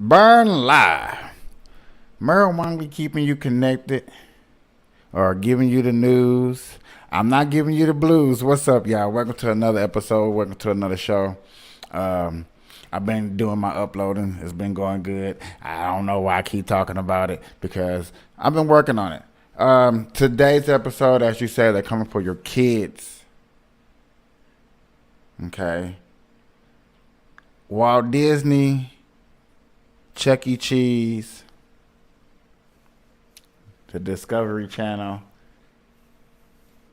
Burn live. Marijuana keeping you connected or giving you the news. I'm not giving you the blues. What's up, y'all? Welcome to another episode. Welcome to another show. I've been doing my uploading. It's been going good. I don't know why I keep talking about it because I've been working on it. Today's episode, as you said, they're coming for your kids. Okay. Walt Disney, Chuck E. Cheese, the Discovery Channel.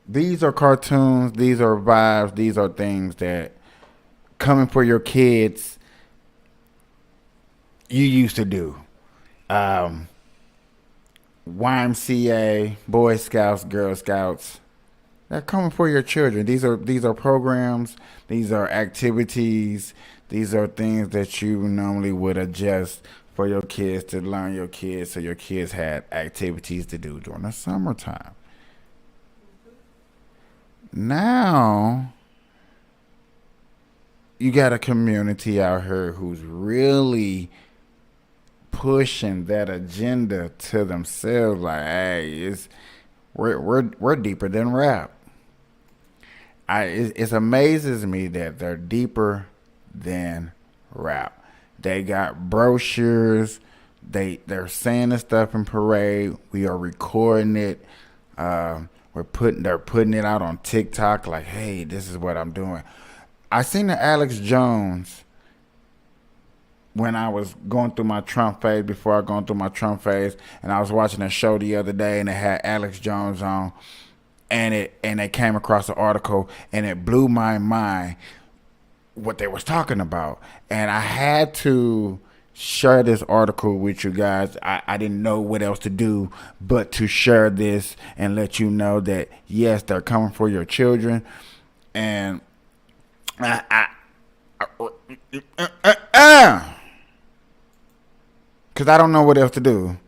These are cartoons. These are vibes. These are things that coming for your kids you used to do. YMCA, Boy Scouts, Girl Scouts. They're coming for your children. These are programs. These are activities. These are things that you normally would adjust for your kids to learn your kids so your kids had activities to do during the summertime. Now, you got a community out here who's really pushing that agenda to themselves. Like, hey, we're deeper than rap. It amazes me that they're deeper than rap. They got brochures. They're saying the stuff in parade. We are recording it. They're putting it out on TikTok. Like, hey, this is what I'm doing. I seen the Alex Jones when I was going through my Trump phase. Before I going through my Trump phase, and I was watching a show the other day, and it had Alex Jones on, and it came across an article, and it blew my mind what they was talking about, and I had to share this article with you guys. I didn't know what else to do but to share this and let you know that yes, they're coming for your children, and because I don't know what else to do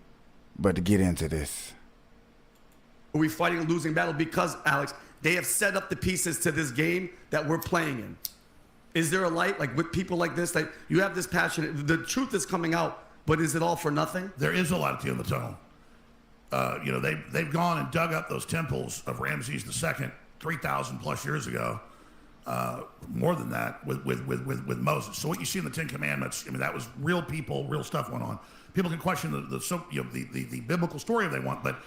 but to get into this. Are we fighting a losing battle? Because, Alex, they have set up the pieces to this game that we're playing in. Is there a light, like with people like this, that you have this passion? The truth is coming out, but is it all for nothing? There is a light at the end of the tunnel. They've gone and dug up those temples of Ramses II 3,000 plus years ago, more than that with Moses. So what you see in the Ten Commandments, I mean, that was real people, real stuff went on. People can question the biblical story if they want, but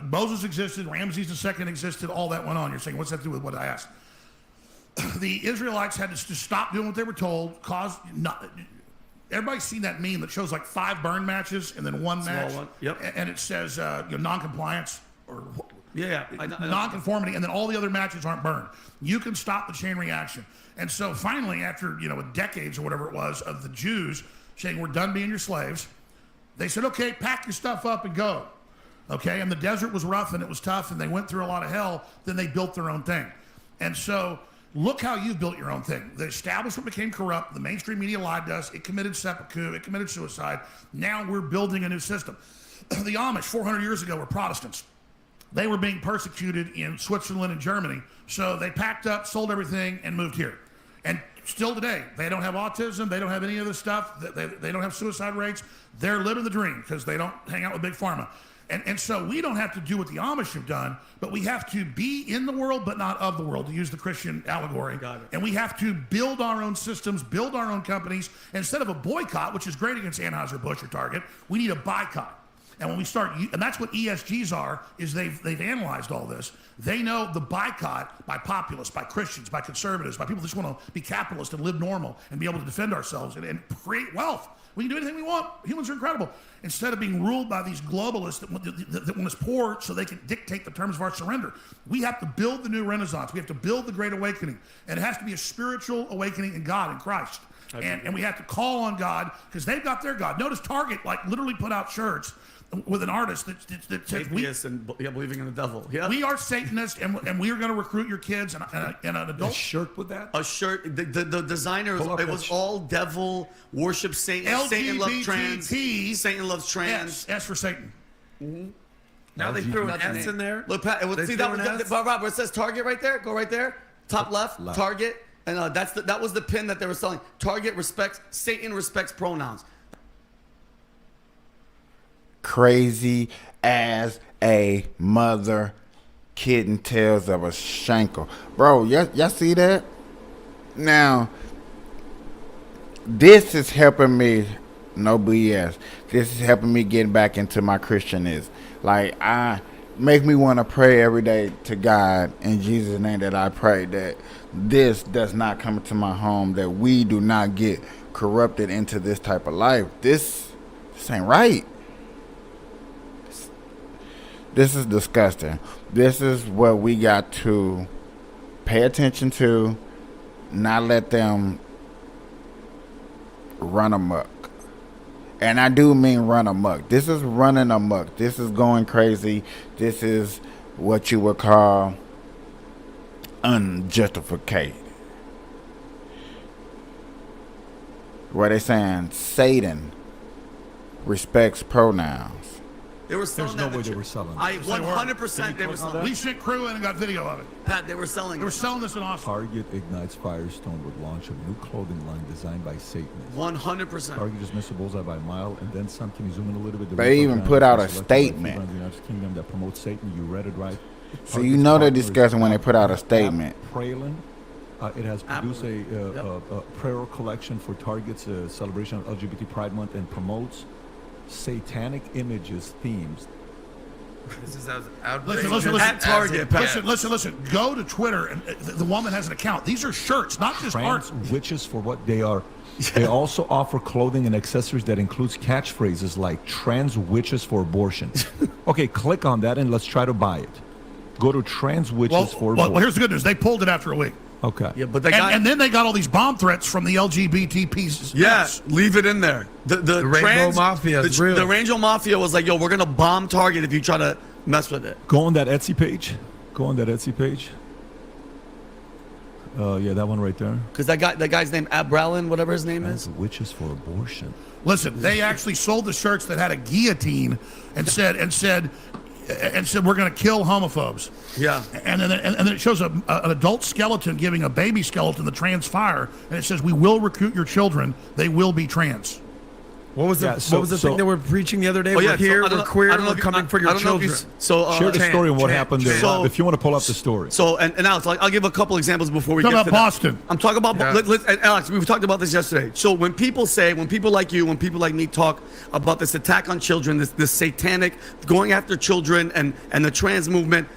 Moses existed, Ramses II existed, all that went on. You're saying, what's that to do with what I asked? The Israelites had to just stop doing what they were told. Everybody's seen that meme that shows like 5 burn matches and then one match. One. Yep. And it says non-compliance or non-conformity, and then all the other matches aren't burned. You can stop the chain reaction. And so finally, after decades or whatever it was of the Jews saying, we're done being your slaves, they said, okay, pack your stuff up and go. Okay, and the desert was rough and it was tough and they went through a lot of hell. Then they built their own thing. And so look how you've built your own thing. The establishment became corrupt. The mainstream media lied to us. It committed seppuku. It committed suicide. Now we're building a new system. The Amish 400 years ago were Protestants. They were being persecuted in Switzerland and Germany. So they packed up, sold everything, and moved here. And still today, they don't have autism. They don't have any of this stuff. They don't have suicide rates. They're living the dream because they don't hang out with Big Pharma. And so we don't have to do what the Amish have done, but we have to be in the world, but not of the world, to use the Christian allegory. Got it. And we have to build our own systems, build our own companies. Instead of a boycott, which is great against Anheuser-Busch or Target, we need a boycott. And when we start, and that's what ESGs are, is they've analyzed all this. They know the boycott by populists, by Christians, by conservatives, by people who just want to be capitalist and live normal and be able to defend ourselves and create wealth. We can do anything we want. Humans are incredible. Instead of being ruled by these globalists that want us poor so they can dictate the terms of our surrender, we have to build the new Renaissance. We have to build the Great Awakening. And it has to be a spiritual awakening in God, in Christ. And we have to call on God because they've got their God. Notice Target literally put out shirts with an artist that says believing in the devil. Yeah. We are Satanists, and we are going to recruit your kids and an adult. A shirt with that? A shirt. The designer, it was all devil, worship Satan. Satan loves trans. Satan loves trans. S for Satan. Mm-hmm. Now they threw an S in there? Look, Pat, see that, Robert, it says Target right there. Go right there. Top left. Target. And that was the pin that they were selling. Target respects, Satan respects pronouns. crazy as a mother kitten tails of a shankle. Bro, y'all see that? Now, this is helping me, no BS. This is helping me get back into my Christianism. Like, make me want to pray every day to God in Jesus' name that I pray that this does not come into my home, that we do not get corrupted into this type of life. This ain't right. This is disgusting. This is what we got to pay attention to, not let them run amok. And I do mean run amok. This is running amok. This is going crazy. This is what you would call unjustified. Where they saying Satan respects pronouns. They were selling There's no that way at they were selling I this. 100% they were selling. We sent crew in and got video of it. Pat, they were selling. They were selling this in Austin. Target ignites Firestone with launch of new clothing line designed by Satanists. 100%. Target just missed a bullseye by a mile and then some. Can you zoom in a little bit? The They retail even giant put out a is selected by statement. people in the United Kingdom that promotes Satan. You read it right. So you know they're discussing when they put out a statement. Pralin. It has produced a prayer collection for Target's celebration of LGBT Pride Month and promotes satanic images, themes. This is as outrageous. Listen. At Target, Pat. Listen. Go to Twitter and the one that has an account. These are shirts, not just art. Trans witches for what they are. They also offer clothing and accessories that includes catchphrases like trans witches for abortion. Okay, click on that and let's try to buy it. Go to trans witches for abortion. Well, here's the good news. They pulled it after a week. Okay. Yeah, but they got. And then they got all these bomb threats from the LGBT pieces. Yes, leave it in there. The Rainbow Mafia is real. The Rainbow Mafia was like, yo, we're going to bomb Target if you try to mess with it. Go on that Etsy page. Yeah, that one right there. Because that guy's name, Abralin, whatever his name is. Trans witches for abortion. Listen, they actually sold the shirts that had a guillotine and said we're going to kill homophobes. Yeah. And then it shows an adult skeleton giving a baby skeleton the trans fire, and it says, "We will recruit your children. They will be trans." What was the thing that we're preaching the other day? Oh, yeah, We're here, so we're queer, know we're if you- coming for your I don't know if you children. Share the story on what happened there. So- if you want to pull up the story. So, and Alex, I'll give a couple examples before we Talk get about to Boston. that. I'm talking about, and Alex, we talked about this yesterday. So when people like you, when people like me talk about this attack on children, this satanic going after children and the trans movement.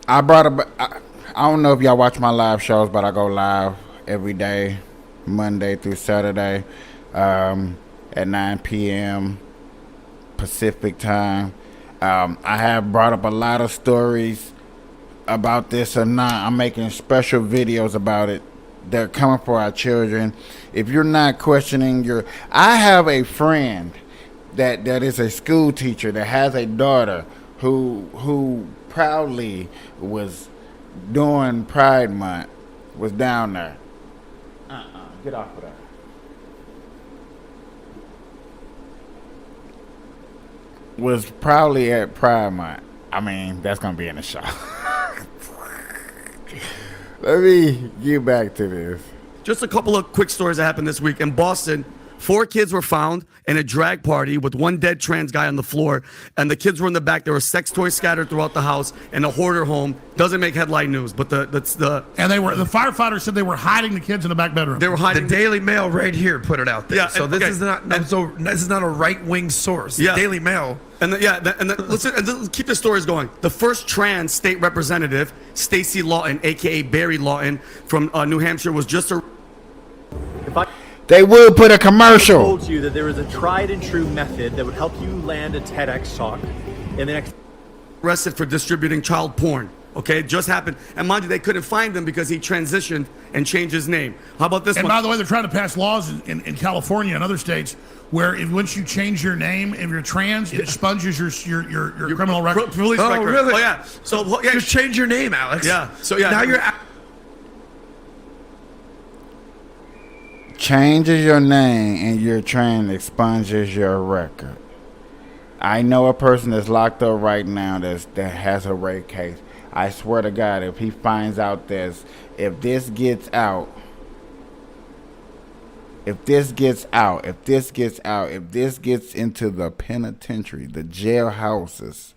I don't know if y'all watch my live shows, but I go live every day, Monday through Saturday, at 9 p.m. Pacific time. I have brought up a lot of stories about this or not. I'm making special videos about it. They're coming for our children. If you're not questioning I have a friend that is a school teacher that has a daughter who proudly was doing Pride Month, was down there. Get off of that. Was proudly at Pride Month. I mean, that's gonna be in the show. Let me get back to this. Just a couple of quick stories that happened this week in Boston. 4 kids were found in a drag party with one dead trans guy on the floor, and the kids were in the back. There were sex toys scattered throughout the house in a hoarder home. Doesn't make headline news, but the firefighters said they were hiding the kids in the back bedroom. They were hiding. The Daily Mail right here put it out there. Yeah, so this is not this is not a right wing source. Yeah. The Daily Mail. Let's keep the stories going. The first trans state representative, Stacey Lawton, aka Barry Lawton, from New Hampshire, was just a. They would put a commercial. Told you that there is a tried and true method that would help you land a TEDx talk in the next. Arrested for distributing child porn. Okay, it just happened. And mind you, they couldn't find him because he transitioned and changed his name. How about this and one? by the way, they're trying to pass laws in California and other states where once you change your name, if you're trans, it expunges your criminal record. Police Oh, record. really? Oh, yeah. So, yeah. Just change your name, Alex. Yeah. So, yeah. Now you're. Changes your name and you're trans, expunges your record. I know a person that's locked up right now that has a rape case. I swear to God, if he finds out if this gets out, if this gets out, if this gets into the penitentiary, the jailhouses,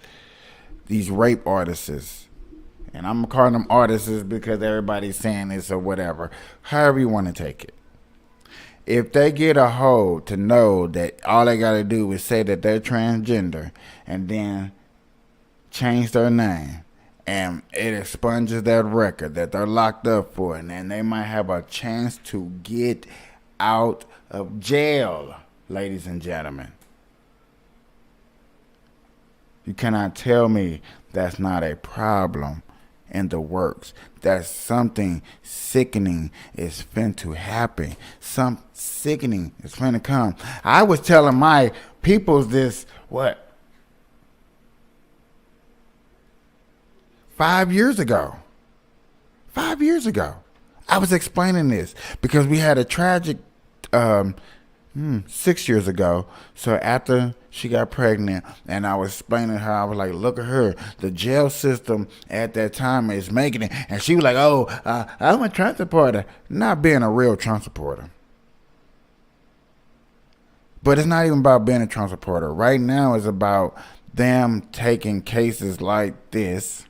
these rape artists, and I'm calling them artists because everybody's saying this or whatever, however you want to take it. If they get a hold to know that all they got to do is say that they're transgender and then change their name, and it expunges that record that they're locked up for, and then they might have a chance to get out of jail, ladies and gentlemen. You cannot tell me that's not a problem in the works. That something sickening is fin to happen. Some sickening is fin to come. I was telling my peoples this, 5 years ago. 5 years ago. I was explaining this because we had a tragic 6 years ago. So after she got pregnant, and I was explaining her, I was like, look at her. The jail system at that time is making it. And she was like, I'm a Trump supporter. Not being a real Trump supporter. But it's not even about being a Trump supporter. Right now it's about them taking cases like this.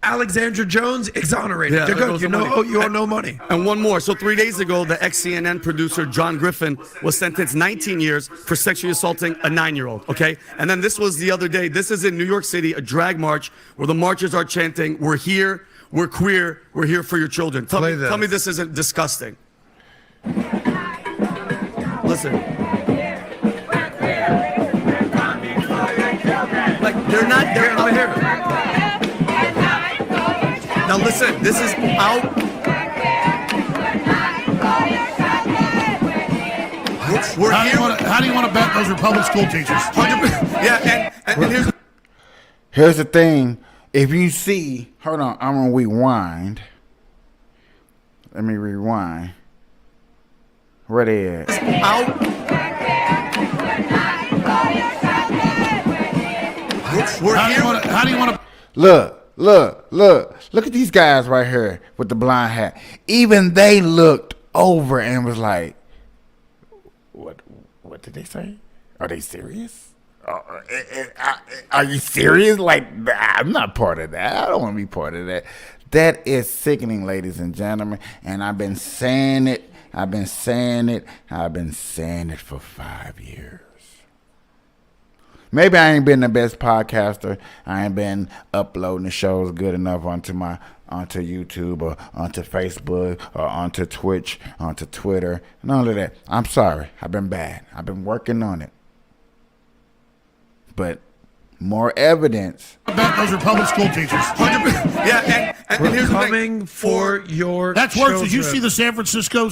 Alexandra Jones exonerated. Yeah, They're good. You owe no money. And one more. So 3 days ago, the ex-CNN producer John Griffin was sentenced 19 years for sexually assaulting a 9-year-old. Okay, and then this was the other day. This is in New York City, a drag march where the marchers are chanting, "We're here, we're queer, we're here for your children." Tell me this isn't disgusting. Listen. Like they're not. Now listen, this is out. We're How here. do you want to bet those are public school teachers? 100%. Yeah, and Here's the thing. If you see, hold on, I'm gonna rewind. Let me rewind. Where they at? out. We're here. How do you want to? Look at these guys right here with the blind hat. Even they looked over and was like, what did they say? Are they serious? Are you serious? Like, I'm not part of that. I don't want to be part of that. That is sickening, ladies and gentlemen. And I've been saying it for 5 years. Maybe I ain't been the best podcaster. I ain't been uploading the shows good enough onto YouTube or onto Facebook or onto Twitch, onto Twitter, and all of that. I'm sorry. I've been bad. I've been working on it. But more evidence. I bet those are public school teachers. 100%. Yeah, and We're here's the thing. coming for your That's worse. Did you children. see the San Francisco?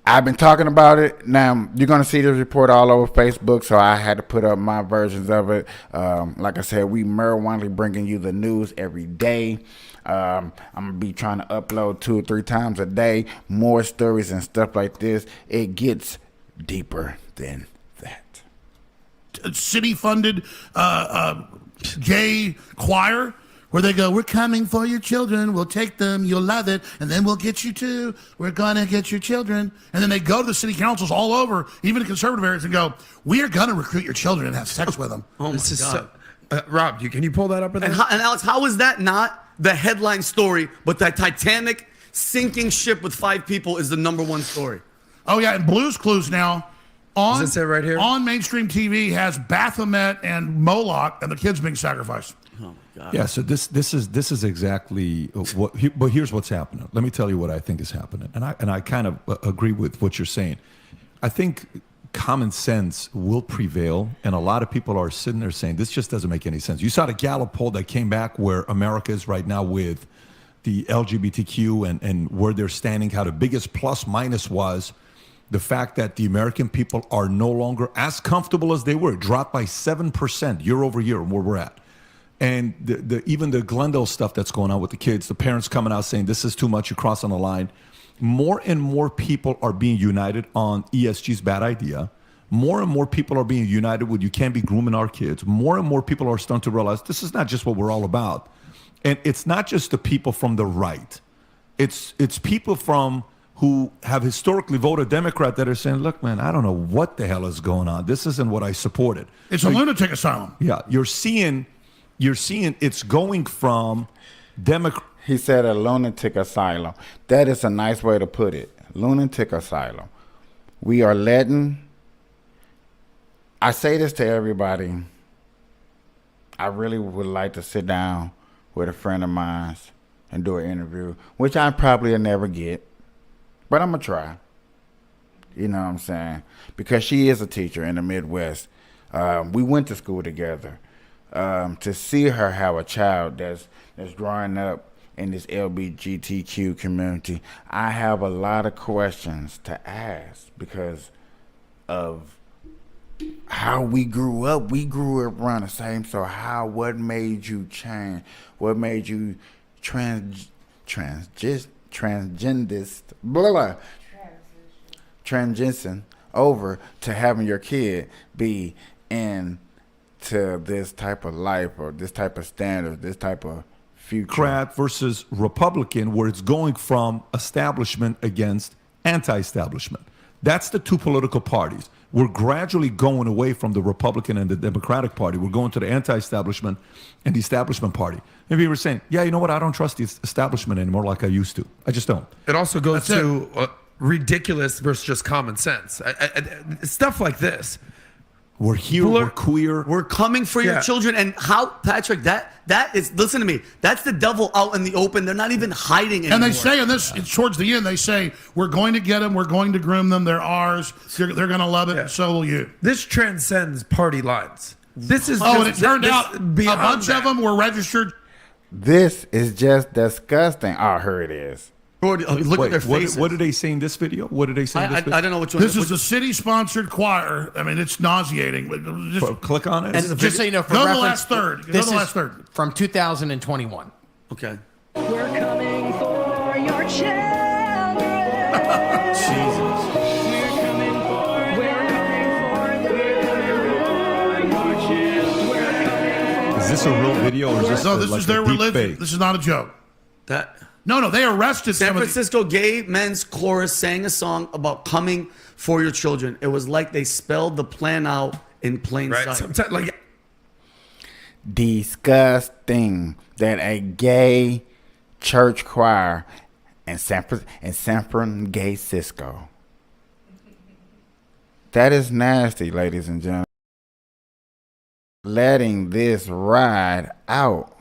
I've been talking about it. Now, you're going to see this report all over Facebook, so I had to put up my versions of it. Like I said, we marijuana bringing you the news every day. I'm going to be trying to upload 2 or 3 times a day, more stories and stuff like this. It gets deeper than that. City-funded gay choir where they go, "We're coming for your children. We'll take them. You'll love it. And then we'll get you too. We're going to get your children." And then they go to the city councils all over, even in conservative areas, and go, "We are going to recruit your children and have sex with them." Oh my This is God. so, Rob, can you pull that up? And Alex, how is that not the headline story, but that Titanic sinking ship with 5 people is the #1 story? Oh, yeah. And Blue's Clues now on, Does it say right here? on mainstream TV has Baphomet and Moloch and the kids being sacrificed. Oh my God. Yeah, so this is exactly what. But here's what's happening. Let me tell you what I think is happening, and I kind of agree with what you're saying. I think common sense will prevail, and a lot of people are sitting there saying this just doesn't make any sense. You saw the Gallup poll that came back where America is right now with the LGBTQ and where they're standing. How the biggest plus minus was the fact that the American people are no longer as comfortable as they were. It dropped by 7% year over year where we're at. And even the Glendale stuff that's going on with the kids, the parents coming out saying this is too much, you're crossing the line. More and more people are being united on ESG's bad idea. More and more people are being united with you can't be grooming our kids. More and more people are starting to realize this is not just what we're all about. And it's not just the people from the right. It's people from who have historically voted Democrat that are saying, look, man, I don't know what the hell is going on. This isn't what I supported. It's a lunatic asylum. Yeah, you're seeing it's going from Democrat. He said a lunatic asylum. That is a nice way to put it. Lunatic asylum. We are letting, I say this to everybody. I really would like to sit down with a friend of mine and do an interview, which I probably will never get, but I'm going to try. You know what I'm saying? Because she is a teacher in the Midwest. We went to school together. To see her have a child that's growing up in this LGBTQ community, I have a lot of questions to ask because of how we grew up. We grew up around the same. So what made you change? What made you transgendist, blah, blah, transition over to having your kid be into this type of life or this type of standard, this type of future? Democrat versus Republican, where it's going from establishment against anti-establishment. That's the two political parties. We're gradually going away from the Republican and the Democratic Party. We're going to the anti-establishment and the establishment party. Maybe you were saying, yeah, you know what? I don't trust the establishment anymore like I used to. I just don't. It also goes to ridiculous versus just common sense. Stuff like this. We're here, we're queer. We're coming for your children. And how, Patrick, that is, listen to me, that's the devil out in the open. They're not even hiding anymore. And they say in this, towards the end, they say, we're going to get them, we're going to groom them, they're ours, they're going to love it, and so will you. This transcends party lines. This is and it turned out a bunch of them were registered. This is just disgusting. Oh, here it is. Look at their faces. What did they say in this video? What did they say in this video? I don't know which one. This is the city-sponsored choir. I mean, it's nauseating. Just click on it. And just so you know, for go to the reference, last third. Go this to the is last third. from 2021. Okay. We're coming for your children. Jesus. We're coming for your children. We're coming for Is this a real video or is this No, this like is their a deep religion. fake? This is not a joke. That No, they arrested San some of the- Francisco gay men's chorus sang a song about coming for your children. It was like they spelled the plan out in plain Right. sight. Sometimes, like, Disgusting that a gay church choir in San Francisco. That is nasty, ladies and gentlemen. Letting this ride out.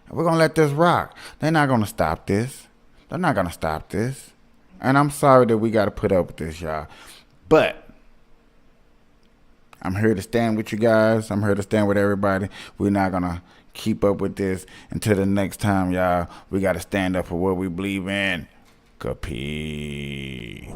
We're going to let this rock. They're not going to stop this. They're not going to stop this. And I'm sorry that we got to put up with this, y'all. But I'm here to stand with you guys. I'm here to stand with everybody. We're not going to keep up with this until the next time, y'all. We got to stand up for what we believe in. Capri.